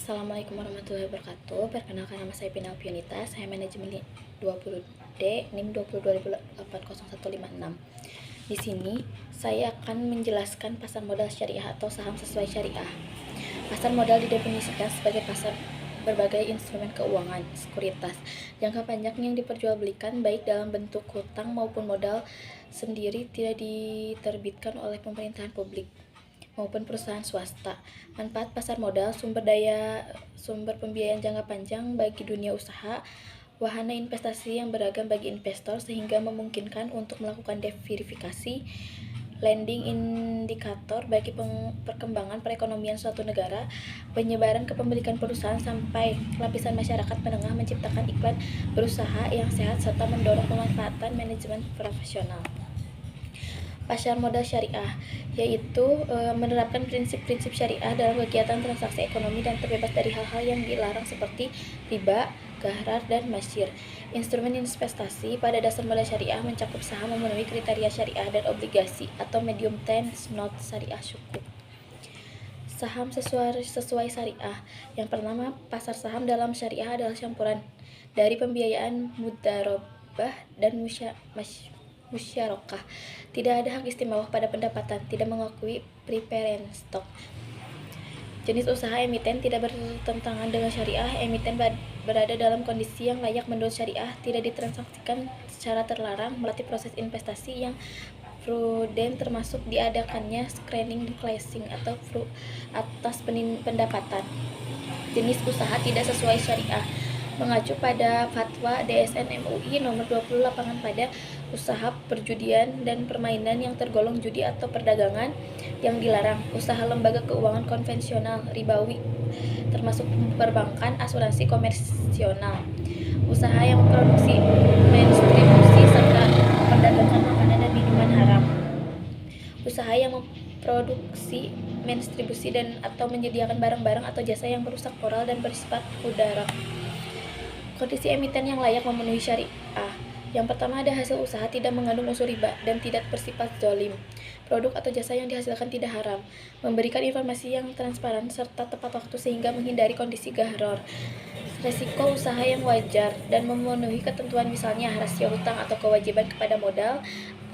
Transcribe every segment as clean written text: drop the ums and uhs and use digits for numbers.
Assalamualaikum warahmatullahi wabarakatuh. Perkenalkan, nama saya Pina Alpionita. Saya manajemen 20D, NIM 20208156. Di sini saya akan menjelaskan pasar modal syariah atau saham sesuai syariah. Pasar modal didefinisikan sebagai pasar berbagai instrumen keuangan, sekuritas, jangka panjang yang diperjualbelikan baik dalam bentuk hutang maupun modal sendiri, tidak diterbitkan oleh pemerintahan publik maupun perusahaan swasta. Manfaat pasar modal: sumber pembiayaan jangka panjang bagi dunia usaha, wahana investasi yang beragam bagi investor sehingga memungkinkan untuk melakukan verifikasi, lending indikator bagi perkembangan perekonomian suatu negara, penyebaran kepemilikan perusahaan sampai lapisan masyarakat menengah, menciptakan iklan berusaha yang sehat, serta mendorong pemanfaatan manajemen profesional. Pasar modal syariah yaitu menerapkan prinsip-prinsip syariah dalam kegiatan transaksi ekonomi dan terbebas dari hal-hal yang dilarang seperti riba, gharar, dan masyir. Instrumen investasi pada dasar modal syariah mencakup saham memenuhi kriteria syariah dan obligasi atau medium term note syariah sukuk. Saham sesuai syariah. Yang pertama, pasar saham dalam syariah adalah campuran dari pembiayaan mudharabah dan musyarakah. Tidak ada hak istimewa pada pendapatan, tidak mengakui preference stock. Jenis usaha emiten tidak bertentangan dengan syariah. Emiten berada dalam kondisi yang layak menurut syariah, tidak ditransaksikan secara terlarang, melalui proses investasi yang prudent termasuk diadakannya screening closing atau atas pendapatan. Jenis usaha tidak sesuai syariah mengacu pada fatwa DSN MUI nomor 20 lapangan pada usaha perjudian dan permainan yang tergolong judi atau perdagangan yang dilarang, usaha lembaga keuangan konvensional ribawi termasuk perbankan, asuransi komersional, usaha yang memproduksi, mendistribusi serta memperdagangkan makanan dan minuman haram, usaha yang memproduksi, mendistribusi dan atau menyediakan barang-barang atau jasa yang merusak moral dan bersifat mudarat. Kondisi emiten yang layak memenuhi syariah. Yang pertama, ada hasil usaha tidak mengandung unsur riba dan tidak bersifat zalim. Produk atau jasa yang dihasilkan tidak haram. Memberikan informasi yang transparan serta tepat waktu sehingga menghindari kondisi gharar. Resiko usaha yang wajar dan memenuhi ketentuan, misalnya rasio hutang atau kewajiban kepada modal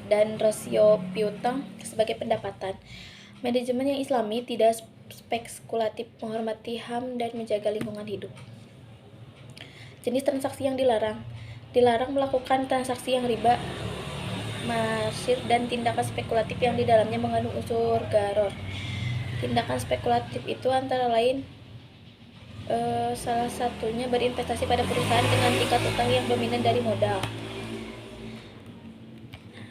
dan rasio piutang sebagai pendapatan. Manajemen yang islami, tidak spekulatif, menghormati HAM dan menjaga lingkungan hidup. Jenis transaksi yang dilarang. Dilarang melakukan transaksi yang riba, masyir, dan tindakan spekulatif yang di dalamnya mengandung unsur gharar. Tindakan spekulatif itu antara lain salah satunya berinvestasi pada perusahaan dengan tingkat utang yang dominan dari modal.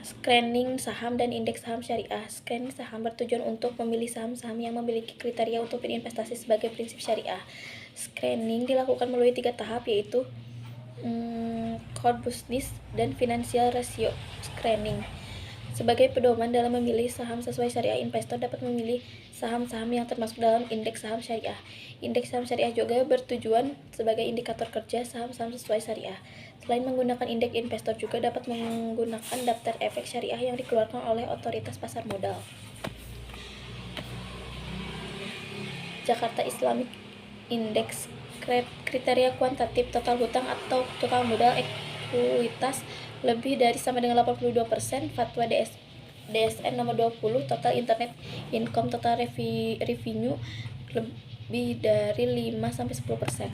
Screening saham dan indeks saham syariah. Screening saham bertujuan untuk memilih saham-saham yang memiliki kriteria untuk berinvestasi sebagai prinsip syariah. Screening dilakukan melalui 3 tahap, yaitu core business dan financial ratio screening. Sebagai pedoman dalam memilih saham sesuai syariah, investor dapat memilih saham-saham yang termasuk dalam indeks saham syariah. Indeks saham syariah juga bertujuan sebagai indikator kerja saham-saham sesuai syariah. Selain menggunakan indeks, investor juga dapat menggunakan daftar efek syariah yang dikeluarkan oleh otoritas pasar modal. Jakarta Islamic Index. Kriteria kuantitatif: total hutang atau total modal ekuitas lebih dari sama dengan 82%. Fatwa DSN nomor 20. Total internet income, total revenue lebih dari 5-10%.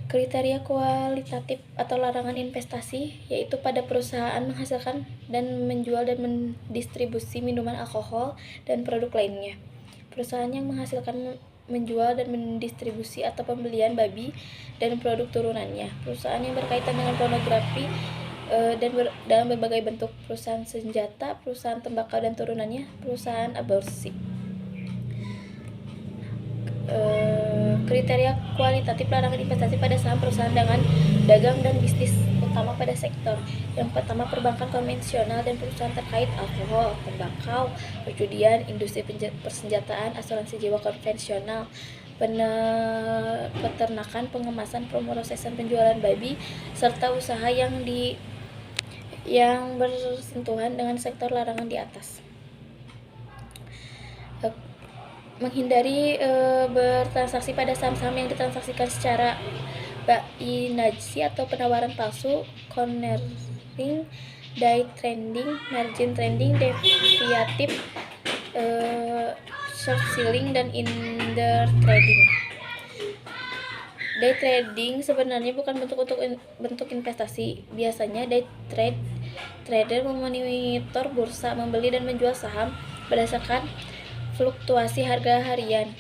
Kriteria kualitatif atau larangan investasi, yaitu pada perusahaan menghasilkan dan menjual dan mendistribusi minuman alkohol dan produk lainnya. Perusahaan yang menghasilkan, menjual, dan mendistribusi atau pembelian babi dan produk turunannya. Perusahaan yang berkaitan dengan pornografi dan dalam berbagai bentuk. Perusahaan senjata, perusahaan tembakau dan turunannya, perusahaan aborsi. Kriteria kualitatif larangan investasi pada saham perusahaan dengan dagang dan bisnis utama pada sektor. Yang pertama, perbankan konvensional dan perusahaan terkait alkohol, tembakau, perjudian, industri persenjataan, asuransi jiwa konvensional, peternakan, pengemasan, pemrosesan, penjualan babi, serta usaha yang bersentuhan dengan sektor larangan di atas. menghindari bertransaksi pada saham-saham yang ditransaksikan secara binary atau penawaran palsu, cornering, day trading, margin trading, deviatif, short selling, dan intraday trading. Day trading sebenarnya bukan bentuk investasi. Biasanya day trader memonitor bursa, membeli dan menjual saham berdasarkan fluktuasi harga harian.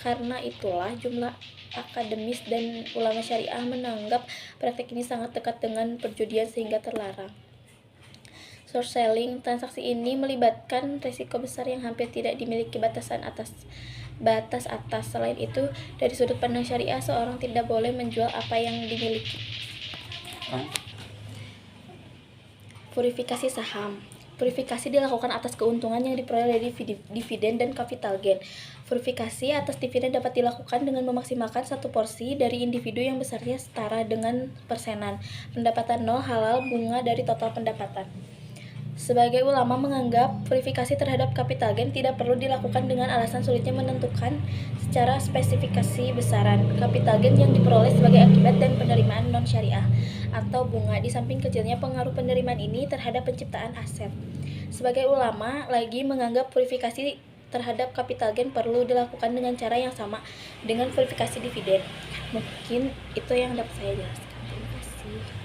Karena itulah jumlah akademis dan ulama syariah menganggap praktik ini sangat dekat dengan perjudian sehingga terlarang. Short selling, transaksi ini melibatkan risiko besar yang hampir tidak dimiliki batas atas. Selain itu, dari sudut pandang syariah, seorang tidak boleh menjual apa yang dimiliki. Purifikasi saham. Purifikasi dilakukan atas keuntungan yang diperoleh dari dividen dan capital gain. Purifikasi atas dividen dapat dilakukan dengan memaksimalkan satu porsi dari individu yang besarnya setara dengan persenan pendapatan nol halal bunga dari total pendapatan. Sebagai ulama menganggap purifikasi terhadap capital gain tidak perlu dilakukan dengan alasan sulitnya menentukan secara spesifikasi besaran capital gain yang diperoleh sebagai akibat dan penerimaan non-syariah atau bunga, di samping kecilnya pengaruh penerimaan ini terhadap penciptaan aset. Sebagai ulama lagi menganggap purifikasi terhadap capital gain perlu dilakukan dengan cara yang sama dengan purifikasi dividen. Mungkin itu yang dapat saya jelaskan. Terima kasih.